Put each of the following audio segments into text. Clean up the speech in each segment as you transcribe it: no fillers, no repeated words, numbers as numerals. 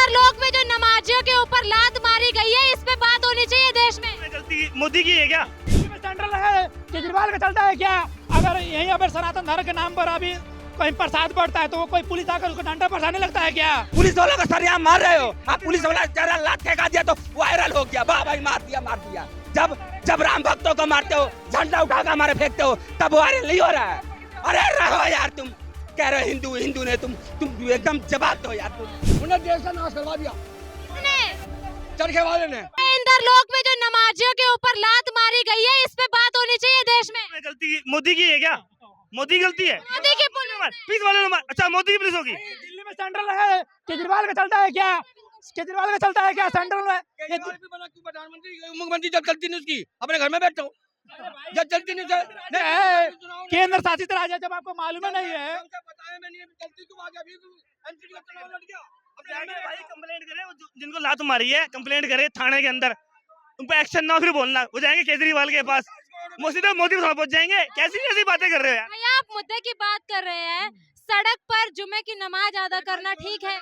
Interlock में जो नमाजियों के ऊपर लात मारी गई है, इस पे बात होनी चाहिए देश में। गलती मोदी की है क्या? सेंट्रल है, केजरीवाल का चलता है क्या? अगर यहीं अगर सनातन धर्म के नाम पर अभी कहीं प्रसाद बढ़ता है तो वो कोई पुलिस आकर उसको डंडा बरसाने लगता है क्या? पुलिस वालों का सरिया मार रहे हो आप। पुलिस वाला जरा लात फेंका दिया तो वायरल हो गया, वाह भाई मार दिया। जब राम भक्तों को मारते हो, झंडा उठा कर हमारे फेंकते हो, तब वायरल नहीं हो रहा है। अरे रहो यार, तुम कह रहे हो हिंदू ने, तुम एकदम जवाब दो यार। उन्हें देश का नाश करवा दिया चरखे वाले ने। इंटरलॉक में जो नमाजियों के ऊपर लात मारी गई है, इस पे बात होनी चाहिए देश में। गलती मोदी की है क्या? मोदी गलती है? मोदी की पुलिस वाले ने अच्छा मोदी की पुलिस होगी? दिल्ली में सेंट्रल है, केजरीवाल का चलता है क्या? केजरीवाल का चलता है क्या सेंट्रल में? प्रधानमंत्री मुख्यमंत्री जब चलती नहीं उसकी अपने घर में बैठो, जब चलती नहीं केंद्र शासित राज्य है, जब आपको मालूम नहीं है। भाई कंप्लेंट करे, जिनको लात मारी है कंप्लेंट करे थाने के अंदर, उन पे एक्शन ना, फिर बोलना वो जाएंगे केजरीवाल के पास, मोदी पहुंच जाएंगे। कैसी बातें कर रहे हो यार? भैया आप मुद्दे की बात कर रहे हैं, सड़क पर जुमे की नमाज अदा करना ठीक है?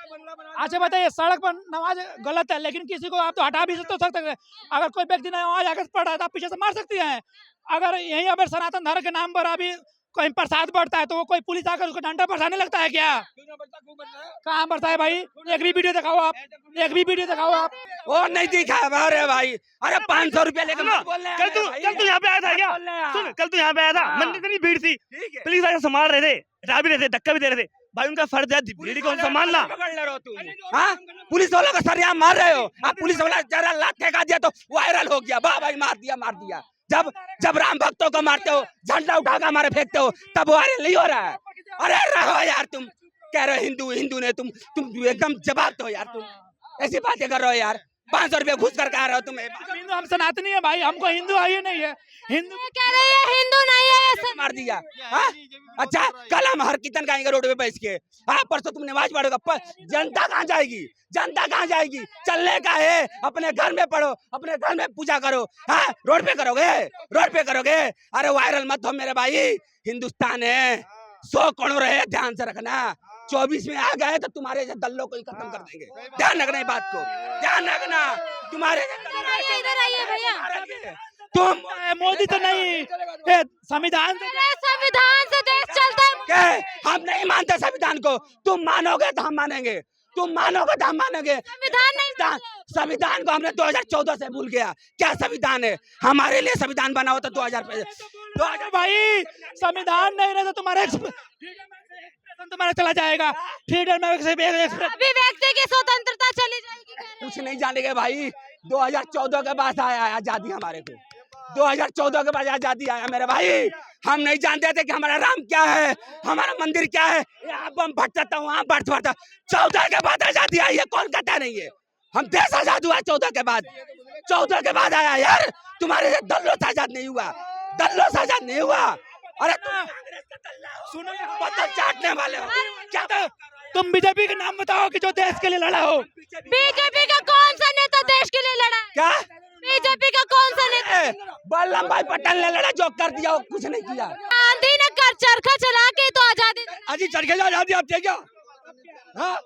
अच्छा बताइए, सड़क पर नमाज गलत है, लेकिन किसी को आप तो हटा भी तो सकते हैं। अगर कोई व्यक्ति नमाज आकर पढ़ रहा है तो आप पीछे से मार सकती हैं। अगर यहीं अगर सनातन धर्म के नाम पर अभी कहीं प्रसाद बढ़ता है तो वो कोई पुलिस आकर उसको डंडा बरसाने लगता है क्या? कहाँ बरसा है भाई? एक भी वीडियो दिखाओ आप। वो नहीं दिखा अरे भाई, अरे 500 रुपया लेकर कल तू यहाँ पे आया था क्या? सुन, कल तू यहाँ पे आया था, मंदिर इतनी भीड़ थी, पुलिस वाले संभाल रहे थे, हटा भी रहे थे, धक्का भी दे रहे थे। भाई उनका फर्ज है भीड़ को संभालना। हाँ, पुलिस वालों का सरिया मार रहे हो आप। पुलिस वाला जरा लात फेंका दिया तो वायरल हो गया, वाह भाई मार दिया। जब राम भक्तों को मारते हो, झंडा उठा कर हमारे फेंकते हो, तब वायरल नहीं हो रहा है। अरे रहो यार, तुम कह रहे हो हिंदू ने, तुम एकदम जवाब दो यार। तुम ऐसी बातें कर रहे हो यार, 500 रुपया घुस करके आ रहे हो तुम। हिंदू हम सनातनी है भाई, हमको हिंदू आई नहीं है। हिंदू कह रहे हैं हिंदू नहीं है ऐसे। मार दिया। हाँ? अच्छा, कल हम हर कीर्तन गाएंगे रोड पे बैठ के। हाँ, परसों तुम नमाज पढ़ोगे, जनता कहाँ जाएगी? चलने का है, अपने घर में पढ़ो, अपने घर में पूजा करो। हाँ, रोड पे करोगे। अरे वायरल मत हो मेरे भाई, हिंदुस्तान है, 100 करोड़ है, ध्यान से रखना। 24 में आ गए तो तुम्हारे दल्लों को ही खत्म कर देंगे। ध्यान रखना इस बात को, ध्यान रखना। तुम्हारे इधर आइए भैया। तुम मोदी तो नहीं, संविधान से देश चलता है। क्या हम नहीं मानते संविधान को? तुम मानोगे तो हम मानेंगे, संविधान को हमने 2014 से भूल गया। क्या संविधान है? हमारे लिए संविधान बना होता 2000 भाई। संविधान नहीं रहे तो तुम्हारा चला जाएगा। फ्रीडम अभिव्यक्ति की स्वतंत्रता चली जाएगी। कुछ नहीं जानेंगे भाई। 2014 के बाद आया आजादी हमारे को, 2014 के बाद आजादी आया मेरे भाई। हम नहीं जानते थे कि हमारा राम क्या है, हमारा मंदिर क्या है। यहाँ बम फटता वहाँ बट फटता। 14 के बाद आजादी आई है, कौन कहता नहीं है? हम देश आजाद हुआ 14 के बाद आया यार। तुम्हारे से दल्लों से आजाद नहीं हुआ। अरे सुनो, पत्थर चाटने वाले हो क्या? तुम बीजेपी के नाम बताओ कि जो देश के लिए लड़ा हो। बीजेपी का कौन सा नेता देश के लिए लड़ा है? क्या? बीजेपी का कौन सा नेता? वल्लभ भाई पटेल ने लड़ा, जो कर दिया वो कुछ नहीं किया। गांधी ने कर चरखा चला के तो आजादी। अजी चरखे से आजादी आपके क्या? हाँ,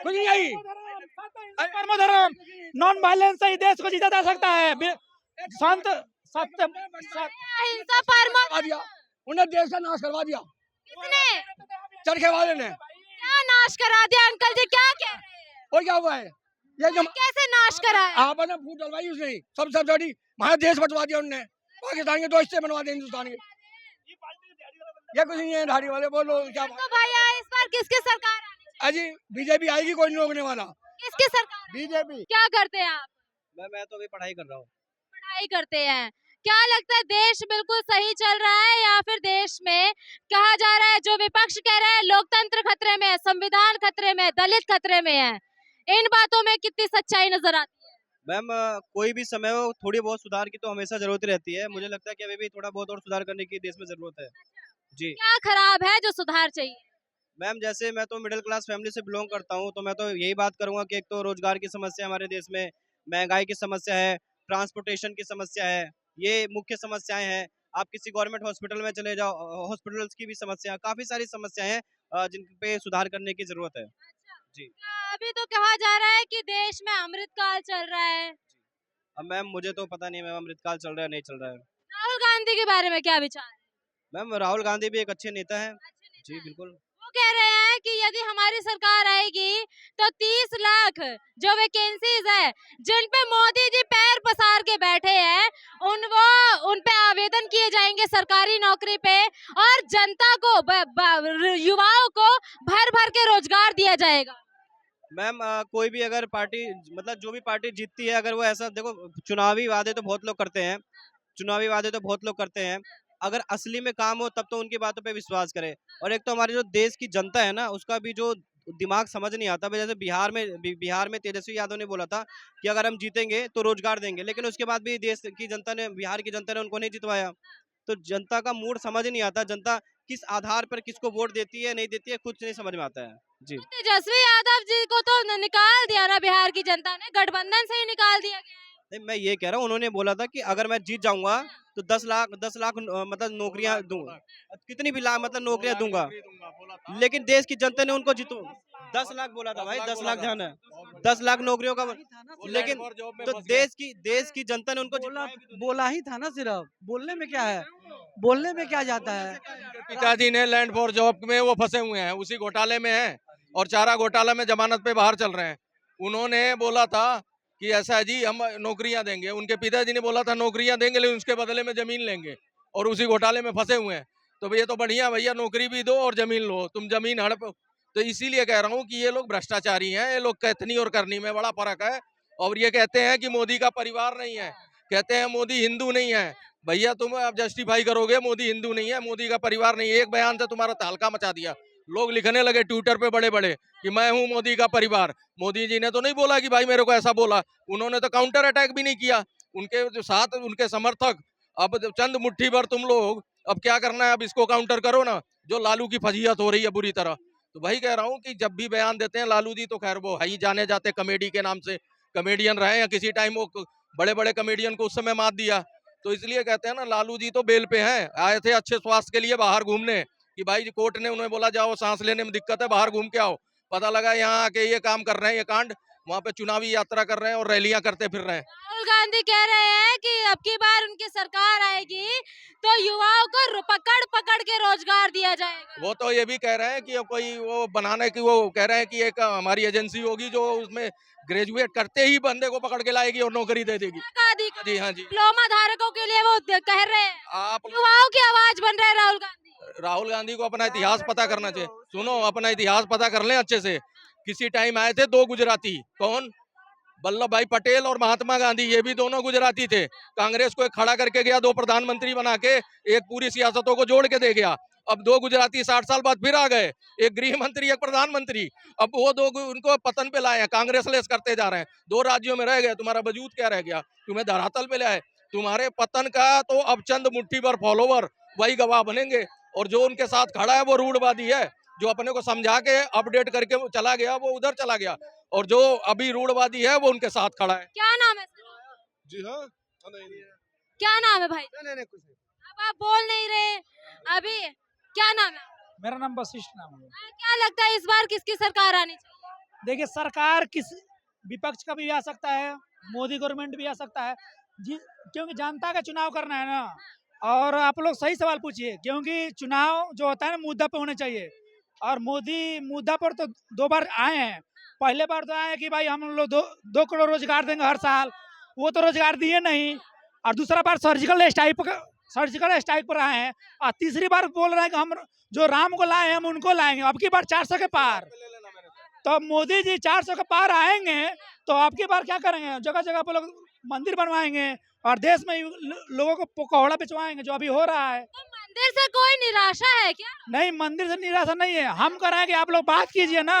कुछ नहीं आई। परम धर्म नॉन वायलेंस से ही देश को जीता जा सकता है। शांत सत्य अहिंसा परमो। उन्हें देश का नाश करवा दिया किसने? चरखे वाले ने। क्या नाश करा दिया अंकल जी? क्या कह रहे हैं? और क्या हुआ है? ये जो कैसे नाश करा है? आपने फूट डलवाई उसने, सब छोड़ी, हमारा देश बटवा दिया उन्होंने। पाकिस्तान के 2 हिस्से बनवा दिए हिंदुस्तान के। ये कुछ नहीं है धाड़ी वाले, बोलो क्या? तो भैया इस बार किसकी सरकार आनी चाहिए? अजी बीजेपी आएगी, कोई नहीं रोकने वाला। किसकी सरकार? बीजेपी। क्या करते हैं आप? मैं तो अभी पढ़ाई कर रहा हूँ। पढ़ाई करते हैं। क्या लगता है देश बिल्कुल सही चल रहा है या फिर देश में कहा जा रहा है, जो विपक्ष कह रहा है लोकतंत्र खतरे में है, संविधान खतरे में है, दलित खतरे में है, इन बातों में कितनी सच्चाई नजर आती है? मैम कोई भी समय हो, थोड़ी बहुत सुधार की तो हमेशा जरूरत रहती है। मुझे लगता है कि अभी भी थोड़ा बहुत और सुधार करने की देश में जरूरत है। जी, क्या खराब है जो सुधार चाहिए? मैम जैसे मैं तो मिडिल क्लास फैमिली से बिलोंग करता हूँ, तो मैं तो यही बात करूंगा कि एक तो रोजगार की समस्या हमारे देश में, महंगाई की समस्या है, ट्रांसपोर्टेशन की समस्या है, ये मुख्य समस्याएं हैं। आप किसी गवर्नमेंट हॉस्पिटल में चले जाओ, हॉस्पिटल्स की भी समस्या, काफी सारी समस्याएं हैं जिन पे सुधार करने की जरूरत है। जी, अभी तो कहा जा रहा है कि देश में अमृतकाल चल रहा है। अब मैम मुझे तो पता नहीं मैम अमृतकाल चल रहा है नहीं चल रहा है। राहुल गांधी के बारे में क्या विचार है? मैम राहुल गांधी भी एक अच्छे नेता है। जी बिल्कुल। वो कह रहे हैं कि यदि हमारी सरकार आएगी तो 30 लाख जो वैकेंसीज है जिन पे मोदी जी पैर पसार के बैठे हैं उन पे आवेदन किए जाएंगे सरकारी नौकरी पे, और जनता को युवाओं को भर भर के रोजगार दिया जाएगा। मैम कोई भी अगर पार्टी मतलब जो भी पार्टी जीतती है अगर वो ऐसा देखो, चुनावी वादे तो बहुत लोग करते हैं, चुनावी वादे तो बहुत लोग करते हैं, अगर असली में काम हो तब तो उनकी बातों पे विश्वास करें। और एक तो हमारी जो देश की जनता है ना उसका भी जो दिमाग समझ नहीं आता। जैसे बिहार में तेजस्वी यादव ने बोला था कि अगर हम जीतेंगे तो रोजगार देंगे, लेकिन उसके बाद भी देश की जनता ने, बिहार की जनता ने उनको नहीं जितवाया। तो जनता का मूड समझ नहीं आता, जनता किस आधार पर किसको वोट देती है नहीं देती है कुछ नहीं समझ में आता है। जी तेजस्वी यादव जी को तो निकाल दिया ना बिहार की जनता ने, गठबंधन से ही निकाल दिया गया है। नहीं, मैं ये कह रहा हूँ उन्होंने बोला था कि अगर मैं जीत जाऊंगा तो 10 लाख मतलब नौकरियां दूंगा, कितनी भी लाख मतलब नौकरियां दूंगा, लेकिन देश की जनता ने उनको जीतो 10 लाख बोला था भाई, 10 लाख ध्यान है, 10 लाख नौकरियों का, लेकिन तो देश की जनता ने उनको बोला ही था ना, सिर्फ बोलने में क्या है, बोलने में क्या जाता है। पिताजी ने लैंड फॉर जॉब में वो फंसे हुए हैं, उसी घोटाले में हैं और चारा घोटाला में जमानत पे बाहर चल रहे हैं। उन्होंने बोला था कि ऐसा है जी हम नौकरियां देंगे, उनके पिताजी ने बोला था नौकरियां देंगे लेकिन उसके बदले में जमीन लेंगे, और उसी घोटाले में फंसे हुए हैं। तो भैया तो बढ़िया भैया, नौकरी भी दो और जमीन लो, तुम जमीन हड़प। तो इसीलिए कह रहा हूँ कि ये लोग भ्रष्टाचारी हैं, ये लोग कहतनी और करनी में बड़ा फर्क है। और ये कहते हैं कि मोदी का परिवार नहीं है, कहते हैं मोदी हिंदू नहीं है। भैया तुम अब जस्टिफाई करोगे मोदी हिंदू नहीं है, मोदी का परिवार नहीं है, एक बयान से तुम्हारा तहलका मचा दिया। लोग लिखने लगे ट्विटर पे बड़े बड़े कि मैं हूं मोदी का परिवार। मोदी जी ने तो नहीं बोला कि भाई मेरे को ऐसा बोला, उन्होंने तो काउंटर अटैक भी नहीं किया। उनके जो साथ उनके समर्थक, अब चंद मुट्ठी भर तुम लोग, अब क्या करना है, अब इसको काउंटर करो ना, जो लालू की फजीहत हो रही है बुरी तरह। तो भाई कह रहा हूँ कि जब भी बयान देते हैं लालू जी, तो खैर वो है ही जाने जाते कॉमेडी के नाम से, कॉमेडियन रहे या किसी टाइम वो बड़े बड़े कॉमेडियन को उस समय मात दिया। तो इसलिए कहते हैं ना लालू जी तो बेल पे हैं, आए थे अच्छे स्वास्थ्य के लिए बाहर घूमने, कि भाई कोर्ट ने उन्हें बोला जाओ सांस लेने में दिक्कत है बाहर घूम के आओ, पता लगा यहाँ आके ये काम कर रहे हैं, ये कांड, वहाँ पे चुनावी यात्रा कर रहे हैं और रैलियां करते फिर रहे हैं। राहुल गांधी कह रहे हैं कि अब की बार उनकी सरकार आएगी तो युवाओं को पकड़ पकड़ के रोजगार दिया जाएगा। वो तो ये भी कह रहे हैं कि कोई वो बनाने की, वो कह रहे हैं कि एक हमारी एजेंसी होगी जो उसमें ग्रेजुएट करते ही बंदे को पकड़ के लाएगी और नौकरी दे देगी। जी हाँ जी, डिप्लोमा धारकों के लिए वो कह रहे हैं, आप युवाओं की आवाज बन रहे हैं राहुल गांधी को अपना इतिहास पता करना चाहिए। सुनो, अपना इतिहास पता कर लें अच्छे से। किसी टाइम आए थे दो गुजराती, कौन, वल्लभ भाई पटेल और महात्मा गांधी, ये भी दोनों गुजराती थे। कांग्रेस को एक खड़ा करके गया, दो प्रधानमंत्री बना के, एक पूरी सियासतों को जोड़ के दे गया। अब दो गुजराती 60 साल बाद फिर आ गए, एक गृह मंत्री एक प्रधानमंत्री। अब वो दो उनको पतन पे लाए हैं, कांग्रेस लेस करते जा रहे हैं। 2 राज्यों में रह गए, तुम्हारा वजूद क्या रह गया, तुम्हें धरातल पे लाए। तुम्हारे पतन का तो अब चंद मुट्ठी भर फॉलोवर वही गवाह बनेंगे, और जो उनके साथ खड़ा है वो रूढ़वादी है, जो अपने को समझा के अपडेट करके चला गया वो उधर चला गया, और जो अभी रूढ़वादी है वो उनके साथ खड़ा है। क्या नाम है? जी हाँ, क्या नाम है भाई? नहीं कुछ नहीं। अब आप बोल नहीं रहे अभी, क्या नाम है? मेरा नाम वशिष्ठ नाम है। क्या लगता है इस बार किसकी सरकार आनी चाहिए? देखिए, सरकार किस विपक्ष का भी आ सकता है, मोदी गवर्नमेंट भी आ सकता है जी, क्योंकि जनता का चुनाव करना है ना। और आप लोग सही सवाल पूछिए, क्योंकि चुनाव जो होता है ना मुद्दा पे होने चाहिए, और मोदी मुद्दा पर तो 2 बार आए हैं। पहले बार तो आए कि भाई हम लोग 2 करोड़ रोजगार देंगे हर साल, वो तो रोजगार दिए नहीं। और दूसरा बार सर्जिकल स्ट्राइक पर आए हैं, और तीसरी बार बोल रहे हैं कि हम जो राम को लाए हैं हम उनको लाएंगे। अब की बार 400 के पार, तो मोदी जी 400 के पार आएंगे तो अब की बार क्या करेंगे, जगह जगह पर लोग मंदिर बनवाएंगे और देश में लोगों को पकौड़ा बिचवाएंगे, जो अभी हो रहा है। तो मंदिर से कोई निराशा है क्या? नहीं, मंदिर से निराशा नहीं है, हम कर रहे हैं कि आप लोग बात कीजिए ना,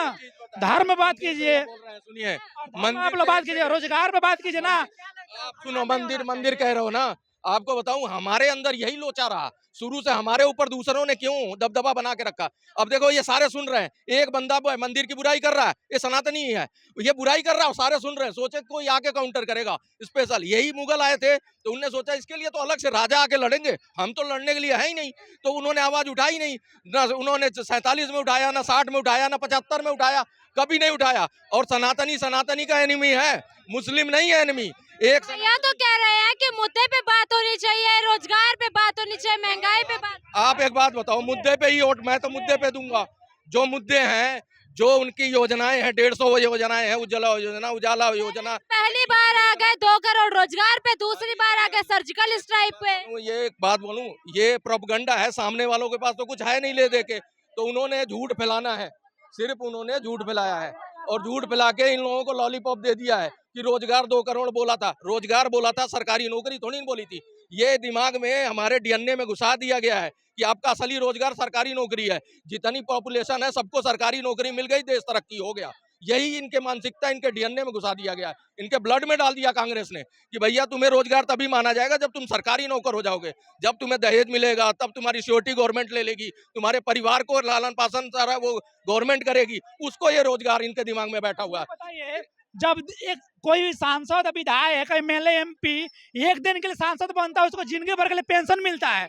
धर्म में बात कीजिए, सुनिए, आप लोग बात कीजिए, रोजगार पे बात कीजिए ना। आप सुनो, मंदिर कह रहे हो ना, आपको बताऊं हमारे अंदर यही लोचा रहा शुरू से, हमारे ऊपर दूसरों ने क्यों दबदबा बना के रखा। अब देखो ये सारे सुन रहे हैं, एक बंदा मंदिर की बुराई कर रहा है, ये सनातनी है, ये बुराई कर रहा है, सारे सुन रहे हैं, सोचे कोई आके काउंटर करेगा स्पेशल। यही मुगल आए थे तो उनने सोचा इसके लिए तो अलग से राजा आके लड़ेंगे, हम तो लड़ने के लिए है ही नहीं, तो उन्होंने आवाज उठाई नहीं ना। उन्होंने 47 में उठाया, ना 60 में उठाया, ना 75 में उठाया, कभी नहीं उठाया। और सनातनी का एनिमी है, मुस्लिम नहीं है एनिमी। एक भैया तो कह रहे हैं कि मुद्दे पे बात होनी चाहिए, रोजगार पे बात होनी चाहिए, महंगाई पे बात। आप एक बात बताओ, मुद्दे पे ही वोट, मैं तो मुद्दे पे दूंगा। जो मुद्दे हैं, जो उनकी योजनाएं हैं, 150 योजनाएं हैं, उजाला योजना। पहली बार आ गए 2 करोड़ रोजगार पे, दूसरी बार आ गए सर्जिकल स्ट्राइक पे। ये एक बात बोलूं, ये प्रोपगंडा है, सामने वालों के पास तो कुछ है नहीं ले दे के, तो उन्होंने झूठ फैलाना है, सिर्फ उन्होंने झूठ फैलाया है। और झूठ फैला के इन लोगों को लॉलीपॉप दे दिया है कि रोजगार 2 करोड़ बोला था, रोजगार बोला था, सरकारी नौकरी थोड़ी नहीं बोली थी। ये दिमाग में हमारे डीएनए में घुसा दिया गया है कि आपका असली रोजगार सरकारी नौकरी है। जितनी पॉपुलेशन है सबको सरकारी नौकरी मिल गई, देश तरक्की हो गया। यही इनके मानसिकता, इनके डीएनए में घुसा दिया गया है, इनके ब्लड में डाल दिया कांग्रेस ने कि भैया तुम्हें रोजगार तभी माना जाएगा जब तुम सरकारी नौकर हो जाओगे, जब तुम्हें दहेज मिलेगा, तब तुम्हारी सिक्योरिटी गवर्नमेंट ले लेगी, तुम्हारे परिवार को लालन पालन सारा वो गवर्नमेंट करेगी, उसको ये रोजगार इनके दिमाग में बैठा हुआ है। बताइए, जब एक कोई भी सांसद, विधायक, एमएलए, एमपी एक दिन के लिए सांसद बनता है, उसको जिंदगी भर के लिए पेंशन मिलता है।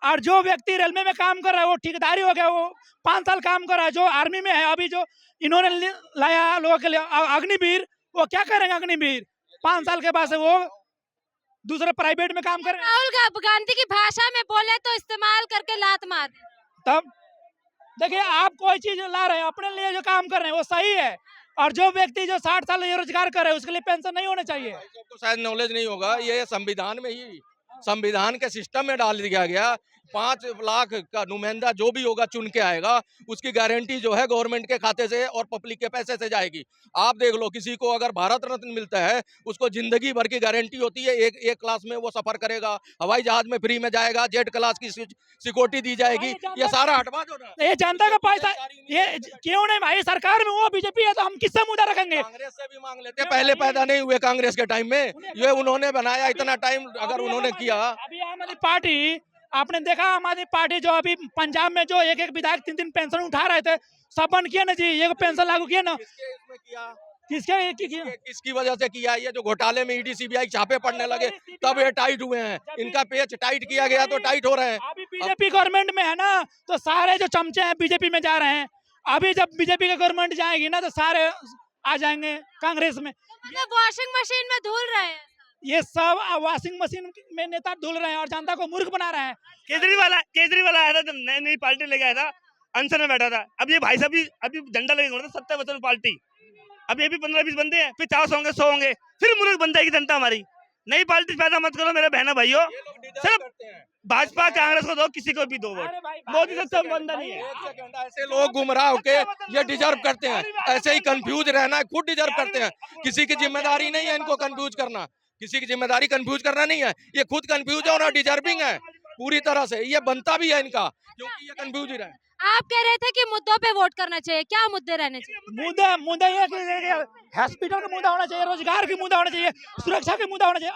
और जो व्यक्ति रेलवे में काम कर रहा है, वो ठेकेदारी हो गया, वो 5 साल काम कर रहा है। जो आर्मी में है, अभी जो इन्होंने लाया लोगों के लिए अग्निवीर, वो क्या करेंगे? अग्निवीर 5 साल के बाद से वो दूसरे प्राइवेट में काम कर रहे हैं। राहुल गांधी की भाषा में बोले तो इस्तेमाल करके लात मार दे। तब देखिए, आप कोई चीज ला रहे हैं, अपने लिए जो काम कर रहे हैं वो सही है, और जो व्यक्ति जो 60 साल रोजगार कर रहे हैं उसके लिए पेंशन नहीं होना चाहिए। तो शायद नॉलेज नहीं होगा, ये संविधान में ही, संविधान के सिस्टम में डाल दिया गया। 5 लाख का नुमाइंदा जो भी होगा चुन के आएगा, उसकी गारंटी जो है गवर्नमेंट के खाते से और पब्लिक के पैसे से जाएगी। आप देख लो, किसी को अगर भारत रत्न मिलता है, उसको जिंदगी भर की गारंटी होती है, एक क्लास में वो सफर करेगा, हवाई जहाज में फ्री में जाएगा, जेट क्लास की सिक्योरिटी दी जाएगी। ये सारा हटवा दो ना, ये जनता का पैसा, ये क्यों नहीं भाई? सरकार में वो बीजेपी है तो हम किससे मुद्दा रखेंगे? कांग्रेस से भी मांग लेते, पहले पैदा नहीं हुए कांग्रेस के टाइम में, ये उन्होंने बनाया, इतना टाइम अगर उन्होंने किया। अभी आम आदमी पार्टी, आपने देखा आम आदमी पार्टी जो अभी पंजाब में जो एक विधायक 3 पेंशन उठा रहे थे, सब बंद किया ना जी, ये पेंशन लागू किया ना। किसकी वजह से किया? ये जो घोटाले में ईडी सीबीआई छापे पड़ने लगे, तब ये टाइट हुए हैं। इनका पेच टाइट किया गया तो टाइट हो रहे हैं। अभी बीजेपी गवर्नमेंट में है ना, तो सारे जो चमचे हैं बीजेपी में जा रहे हैं। अभी जब बीजेपी की गवर्नमेंट जाएगी ना, तो सारे आ जाएंगे कांग्रेस में। वॉशिंग मशीन में धुल रहे हैं। ये सब वॉशिंग मशीन में नेता धुल रहे हैं और जनता को मूर्ख बना रहे हैं। केजरीवाल आया था, जब नई पार्टी लेके आया था, अनशन में बैठा था। अब ये भाई साहब अभी झंडा लेके 70% पार्टी, अब ये भी 15-20 बंदे हैं, फिर 400 होंगे, 100 होंगे, फिर मूर्ख बन जाएगी जनता हमारी। नई पार्टी पैदा मत करो मेरे बहना भाइयों, सिर्फ भाजपा कांग्रेस को दो, किसी को भी दो वोट, मोदी से सब बंदा नहीं है। ऐसे लोग गुमराह होके ये डिजर्व करते हैं, ऐसे ही कंफ्यूज रहना खुद डिजर्व करते हैं। किसी की जिम्मेदारी नहीं है इनको कंफ्यूज करना, किसी की जिम्मेदारी कंफ्यूज करना नहीं है। ये खुद कंफ्यूज है और डिजर्विंग है पूरी तरह से, ये बनता भी है इनका, क्योंकि ये कंफ्यूज ही रहे। आप कह रहे थे कि मुद्दों पे वोट करना चाहिए, क्या मुद्दे रहने चाहिए? मुद्दा ये कि हॉस्पिटल का मुद्दा होना चाहिए, रोजगार का मुद्दा होना चाहिए, सुरक्षा का मुद्दा होना चाहिए।